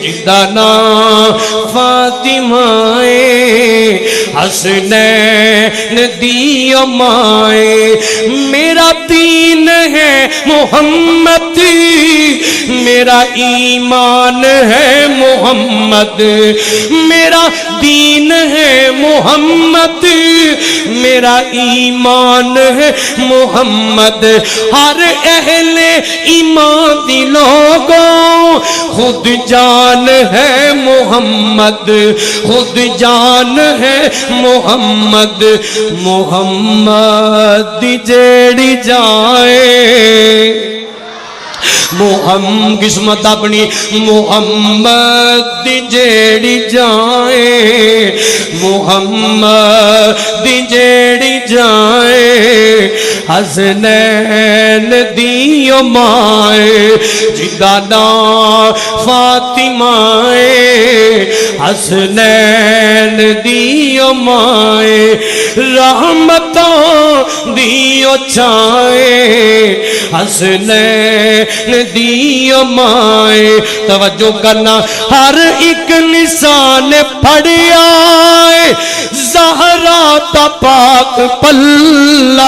جدا نام فاطمہ حسنین دی مائے میرا دین ہے محمد میرا ایمان ہے محمد میرا دین ہے محمد میرا ایمان ہے محمد ہر اہل ایمان دی لوگوں خود جان ہے محمد خود جان ہے محمد محمد دی جیڑی جائے محمد قسمت اپنی محمد دی جیڑی جائے محمد دی جیڑی جائے حسنین دی مائے جدا نام فاطمہ حسنین دی مائے رحمتوں دی چھائے حسنین دی مائے توجہ کرنا ہر ایک نشان پڑھیا زہرا تا پاک پلہ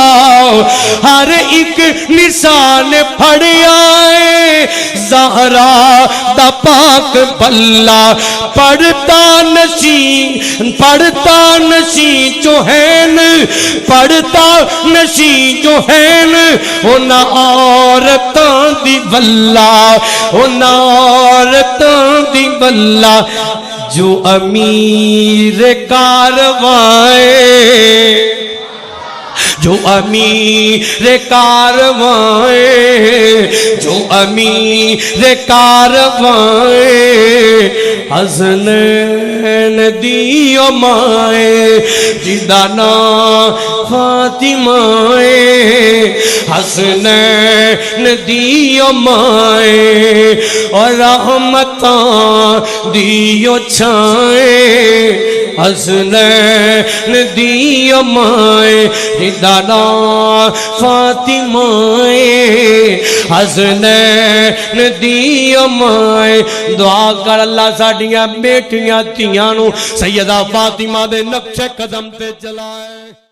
ہر ایک نشان پڑھیا زہرا دا پاک پلہ پڑھتا نشی چوہین پڑھتا نشی چوہین ہونا عورتاں دی بلہ ہونا عورتاں دی بلہ جو امیر کاروائے جو امیر کاروائے جو امیر کاروائے حسنین دی مائے جدا نام فاطمہ حسنین دی مائے اور رحمتاں دی چھائے حسنین دی مائے جدا نام فاطمہ حسنین دی مائے دعا کر اللہ ساڑیاں بیٹیاں تیاں نو سیدہ فاطمہ دے نقش قدم تے چلائے